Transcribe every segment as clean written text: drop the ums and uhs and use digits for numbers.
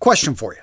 Question for you.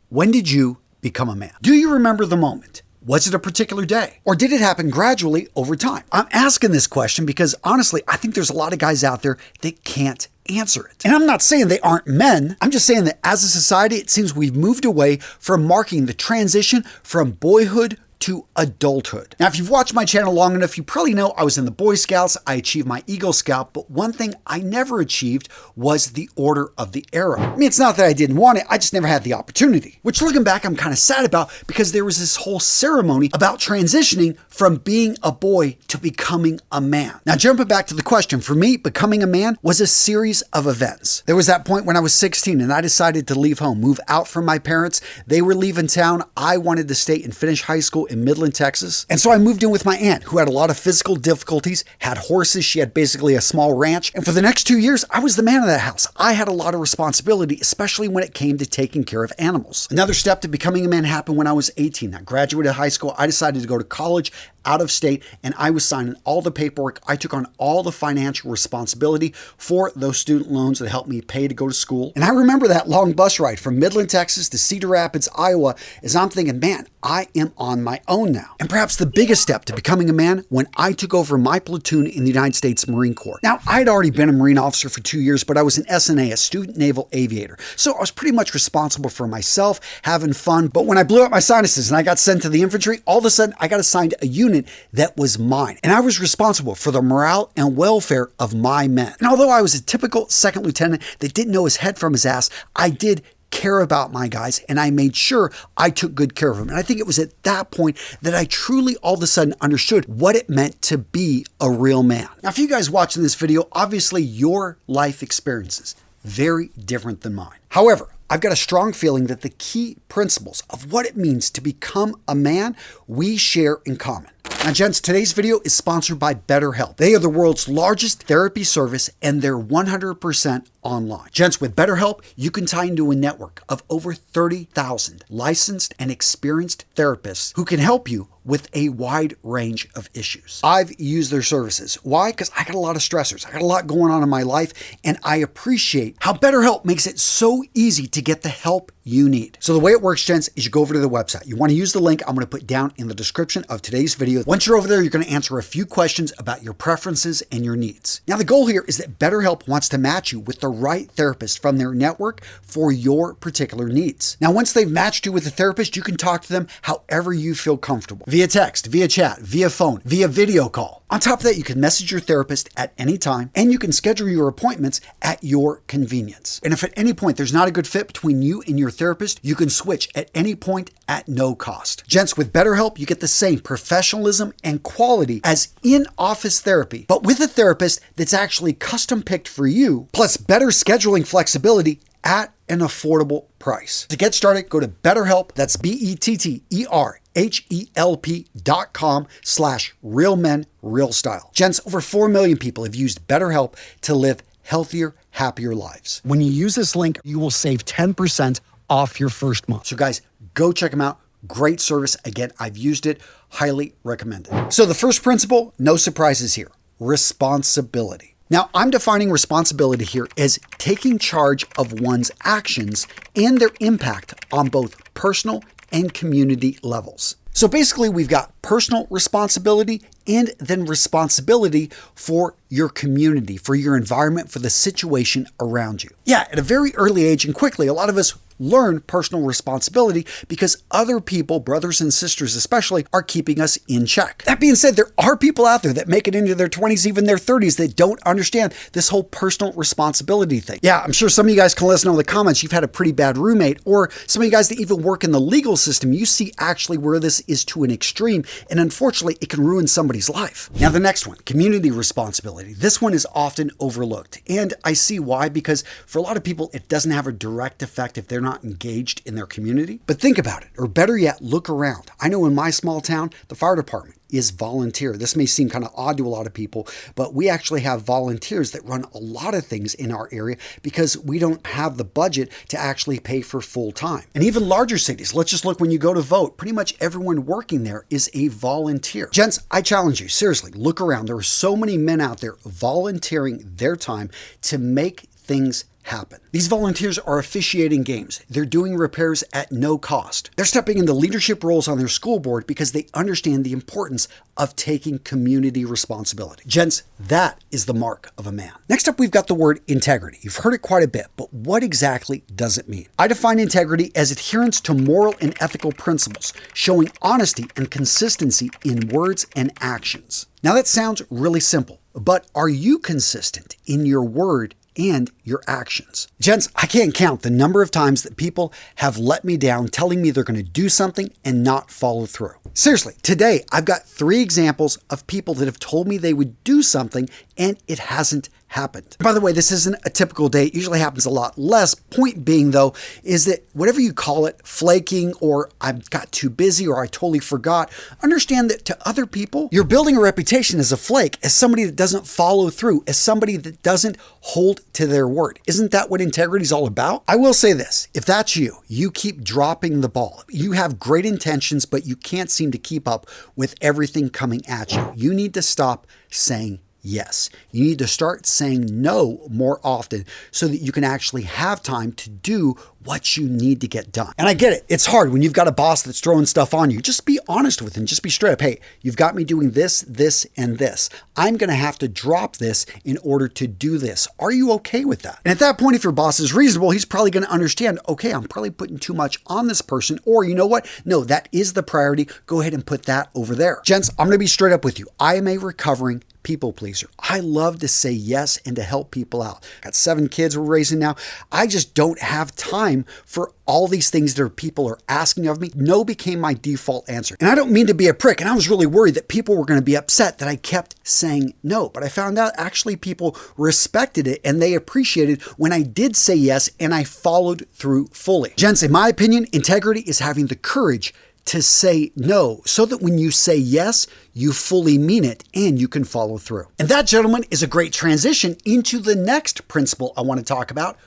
When did you become a man? Do you remember the moment? Was it a particular day? Or did it happen gradually over time? I'm asking this question because honestly, I think there's a lot of guys out there that can't answer it. And I'm not saying they aren't men. I'm just saying that as a society, it seems we've moved away from marking the transition from boyhood to adulthood. Now, if you've watched my channel long enough, you probably know I was in the Boy Scouts. I achieved my Eagle Scout, but one thing I never achieved was the Order of the Arrow. I mean, it's not that I didn't want it, I just never had the opportunity. Which looking back, I'm kind of sad about because there was this whole ceremony about transitioning from being a boy to becoming a man. Now, jumping back to the question, for me, becoming a man was a series of events. There was that point when I was 16 and I decided to leave home, move out from my parents. They were leaving town. I wanted to stay and finish high school in Midland, Texas. And so I moved in with my aunt, who had a lot of physical difficulties, had horses. She had basically a small ranch. And for the next 2 years, I was the man of that house. I had a lot of responsibility, especially when it came to taking care of animals. Another step to becoming a man happened when I was 18. I graduated high school. I decided to go to college out of state, and I was signing all the paperwork. I took on all the financial responsibility for those student loans that helped me pay to go to school. And I remember that long bus ride from Midland, Texas to Cedar Rapids, Iowa, as I'm thinking, man, I am on my own now. And perhaps the biggest step to becoming a man when I took over my platoon in the United States Marine Corps. Now, I'd already been a Marine officer for 2 years, but I was an SNA, a student naval aviator. So I was pretty much responsible for myself, having fun. But when I blew up my sinuses and I got sent to the infantry, all of a sudden I got assigned a unit that was mine. And I was responsible for the morale and welfare of my men. And although I was a typical second lieutenant that didn't know his head from his ass, I did care about my guys and I made sure I took good care of them. And I think it was at that point that I truly all of a sudden understood what it meant to be a real man. Now, for you guys watching this video, obviously your life experiences very different than mine. However, I've got a strong feeling that the key principles of what it means to become a man we share in common. Now, gents, today's video is sponsored by BetterHelp. They are the world's largest therapy service and they're 100% online. Gents, with BetterHelp, you can tie into a network of over 30,000 licensed and experienced therapists who can help you with a wide range of issues. I've used their services. Why? Because I got a lot of stressors. I got a lot going on in my life, and I appreciate how BetterHelp makes it so easy to get the help you need. So the way it works, gents, is you go over to the website. You want to use the link I'm going to put down in the description of today's video. Once you're over there, you're going to answer a few questions about your preferences and your needs. Now, the goal here is that BetterHelp wants to match you with the right therapist from their network for your particular needs. Now, once they've matched you with a therapist, you can talk to them however you feel comfortable. Via text, via chat, via phone, via video call. On top of that, you can message your therapist at any time, and you can schedule your appointments at your convenience. And if at any point there's not a good fit between you and your therapist, you can switch at any point at no cost. Gents, with BetterHelp, you get the same professionalism and quality as in-office therapy, but with a therapist that's actually custom picked for you, plus better scheduling flexibility at an affordable price. To get started, go to BetterHelp, that's BetterHelp.com/realmenrealstyle. Gents, over 4 million people have used BetterHelp to live healthier, happier lives. When you use this link, you will save 10% off your first month. So guys, go check them out. Great service. Again, I've used it. Highly recommend it. So the first principle, no surprises here, responsibility. Now, I'm defining responsibility here as taking charge of one's actions and their impact on both personal and community levels. So basically, we've got personal responsibility and then responsibility for your community, for your environment, for the situation around you. Yeah, at a very early age and quickly, a lot of us learn personal responsibility because other people, brothers and sisters especially, are keeping us in check. That being said, there are people out there that make it into their 20s, even their 30s, that don't understand this whole personal responsibility thing. Yeah, I'm sure some of you guys can let us know in the comments you've had a pretty bad roommate, or some of you guys that even work in the legal system, you see actually where this is to an extreme, and unfortunately, it can ruin somebody's life. Now, the next one, community responsibility. This one is often overlooked, and I see why, because for a lot of people, it doesn't have a direct effect if they're not engaged in their community. But think about it, or better yet, look around. I know in my small town, the fire department is volunteer. This may seem kind of odd to a lot of people, but we actually have volunteers that run a lot of things in our area because we don't have the budget to actually pay for full time. And even larger cities, let's just look when you go to vote, pretty much everyone working there is a volunteer. Gents, I challenge you, seriously, look around. There are so many men out there volunteering their time to make things happen. These volunteers are officiating games. They're doing repairs at no cost. They're stepping into leadership roles on their school board because they understand the importance of taking community responsibility. Gents, that is the mark of a man. Next up, we've got the word integrity. You've heard it quite a bit, but what exactly does it mean? I define integrity as adherence to moral and ethical principles, showing honesty and consistency in words and actions. Now that sounds really simple, but are you consistent in your word and your actions? Gents, I can't count the number of times that people have let me down telling me they're going to do something and not follow through. Seriously, today I've got 3 examples of people that have told me they would do something and it hasn't happened. By the way, this isn't a typical day. It usually happens a lot less. Point being, though, is that whatever you call it, flaking or I got too busy or I totally forgot, understand that to other people, you're building a reputation as a flake, as somebody that doesn't follow through, as somebody that doesn't hold to their word. Isn't that what integrity is all about? I will say this, if that's you, you keep dropping the ball. You have great intentions, but you can't seem to keep up with everything coming at you. You need to stop saying yes. You need to start saying no more often so that you can actually have time to do what you need to get done. And I get it. It's hard when you've got a boss that's throwing stuff on you. Just be honest with him. Just be straight up. Hey, you've got me doing this, this, and this. I'm going to have to drop this in order to do this. Are you okay with that? And at that point, if your boss is reasonable, he's probably going to understand, okay, I'm probably putting too much on this person. Or you know what? No, that is the priority. Go ahead and put that over there. Gents, I'm going to be straight up with you. I am a recovering people pleaser. I love to say yes and to help people out. Got 7 kids we're raising now. I just don't have time for all these things that people are asking of me. No became my default answer. And I don't mean to be a prick. And I was really worried that people were going to be upset that I kept saying no. But I found out actually people respected it and they appreciated when I did say yes and I followed through fully. Gents, in my opinion, integrity is having the courage to say no so that when you say yes, you fully mean it and you can follow through. And that, gentlemen, is a great transition into the next principle I want to talk about,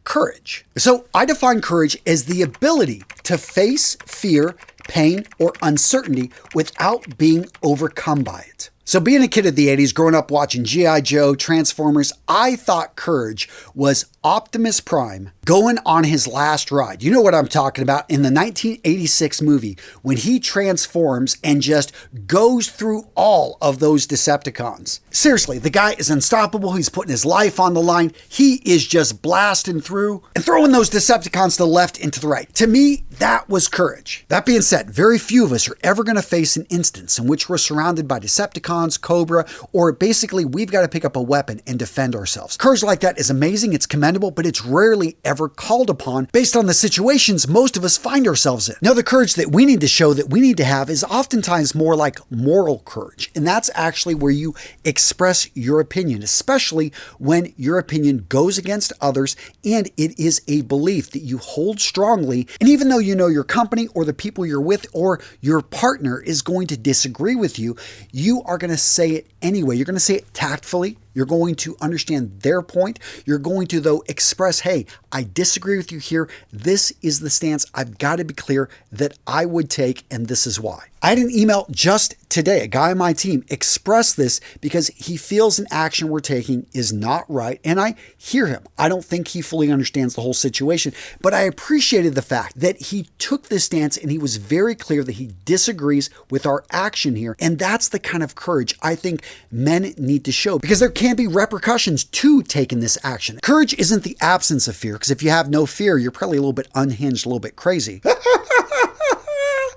courage. So I define courage as the ability to face fear, pain, or uncertainty without being overcome by it. So being a kid of the 80s, growing up watching G.I. Joe, Transformers, I thought courage was Optimus Prime going on his last ride. You know what I'm talking about in the 1986 movie when he transforms and just goes through all of those Decepticons. Seriously, the guy is unstoppable. He's putting his life on the line. He is just blasting through and throwing those Decepticons to the left and to the right. To me, that was courage. That being said, very few of us are ever going to face an instance in which we're surrounded by Decepticons, Cobra, or basically we've got to pick up a weapon and defend ourselves. Courage like that is amazing, it's commendable, but it's rarely ever called upon based on the situations most of us find ourselves in. Now, the courage that we need to show, that we need to have, is oftentimes more like moral courage, and that's actually where you express your opinion, especially when your opinion goes against others and it is a belief that you hold strongly, and even though you know your company or the people you're with or your partner is going to disagree with you, you are going to say it anyway. You're going to say it tactfully. You're going to understand their point. You're going to, though, express, hey, I disagree with you here. This is the stance I've got to be clear that I would take, and this is why. I had an email just today. A guy on my team expressed this because he feels an action we're taking is not right, and I hear him. I don't think he fully understands the whole situation, but I appreciated the fact that he took this stance and he was very clear that he disagrees with our action here, and that's the kind of courage I think men need to show because there can be repercussions to taking this action. Courage isn't the absence of fear, because if you have no fear, you're probably a little bit unhinged, a little bit crazy.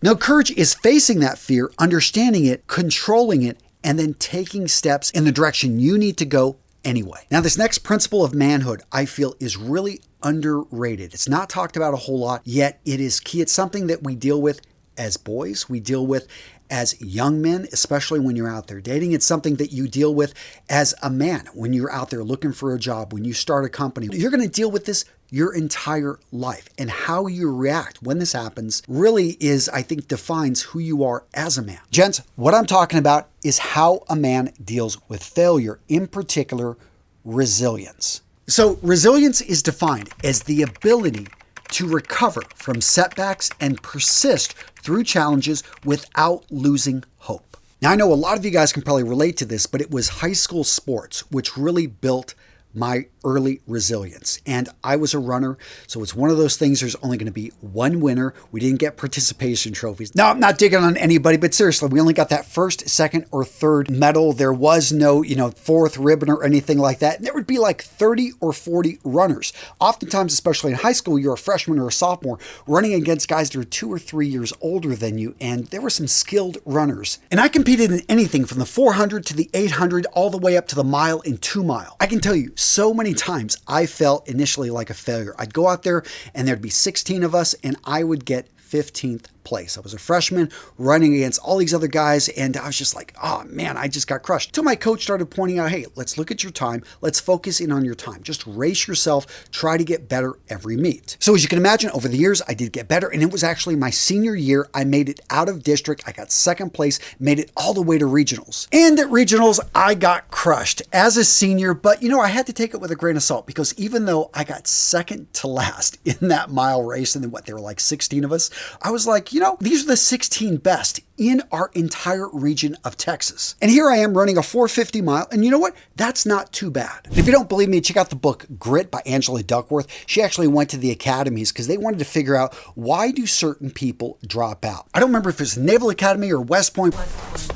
No, courage is facing that fear, understanding it, controlling it, and then taking steps in the direction you need to go anyway. Now, this next principle of manhood, I feel, is really underrated. It's not talked about a whole lot, yet it is key. It's something that we deal with as boys, we deal with as young men, especially when you're out there dating. It's something that you deal with as a man when you're out there looking for a job, when you start a company. You're going to deal with this your entire life, and how you react when this happens really is, I think, defines who you are as a man. Gents, what I'm talking about is how a man deals with failure, in particular, resilience. So resilience is defined as the ability to recover from setbacks and persist through challenges without losing hope. Now, I know a lot of you guys can probably relate to this, but it was high school sports which really built my early resilience. And I was a runner, so it's one of those things, there's only going to be one winner. We didn't get participation trophies. Now, I'm not digging on anybody, but seriously, we only got that first, second, or third medal. There was no, fourth ribbon or anything like that. And there would be like 30 or 40 runners. Oftentimes, especially in high school, you're a freshman or a sophomore running against guys that are 2 or 3 years older than you, and there were some skilled runners. And I competed in anything from the 400 to the 800, all the way up to the mile and 2 mile. I can tell you, so many times I felt initially like a failure. I'd go out there and there'd be 16 of us and I would get 15th place. I was a freshman running against all these other guys, and I was just like, oh man, I just got crushed. Till my coach started pointing out, hey, let's look at your time. Let's focus in on your time. Just race yourself. Try to get better every meet. So as you can imagine, over the years, I did get better, and it was actually my senior year. I made it out of district. I got second place, made it all the way to regionals. And at regionals, I got crushed as a senior, but I had to take it with a grain of salt, because even though I got second to last in that mile race, and then there were like 16 of us, I was like, these are the 16 best in our entire region of Texas. And here I am running a 450 mile, and you know what? That's not too bad. And if you don't believe me, check out the book Grit by Angela Duckworth. She actually went to the academies because they wanted to figure out, why do certain people drop out? I don't remember if it was Naval Academy or West Point.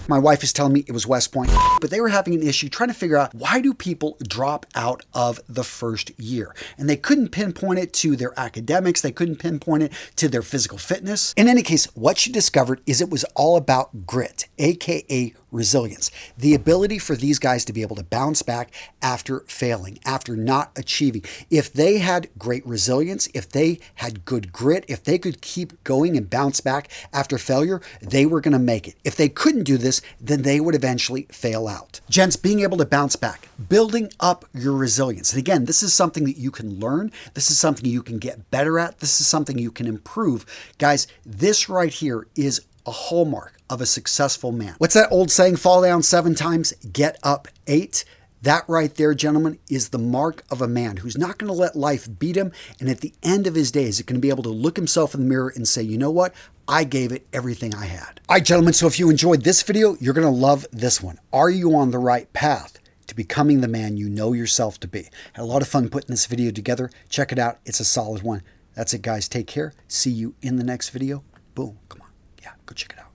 My wife is telling me it was West Point, but they were having an issue trying to figure out, why do people drop out of the first year? And they couldn't pinpoint it to their academics. They couldn't pinpoint it to their physical fitness. In any case, what she discovered is it was all about grit, aka resilience, the ability for these guys to be able to bounce back after failing, after not achieving. If they had great resilience, if they had good grit, if they could keep going and bounce back after failure, they were going to make it. If they couldn't do this, then they would eventually fail out. Gents, being able to bounce back, building up your resilience. And again, this is something that you can learn. This is something you can get better at. This is something you can improve. Guys, this right here is a hallmark of a successful man. What's that old saying? Fall down 7 times, get up 8. That right there, gentlemen, is the mark of a man who's not going to let life beat him. And at the end of his days, he's going to be able to look himself in the mirror and say, you know what? I gave it everything I had. All right, gentlemen, so if you enjoyed this video, you're going to love this one. Are you on the right path to becoming the man you know yourself to be? Had a lot of fun putting this video together. Check it out. It's a solid one. That's it, guys. Take care. See you in the next video. Boom. Come on. Yeah, go check it out.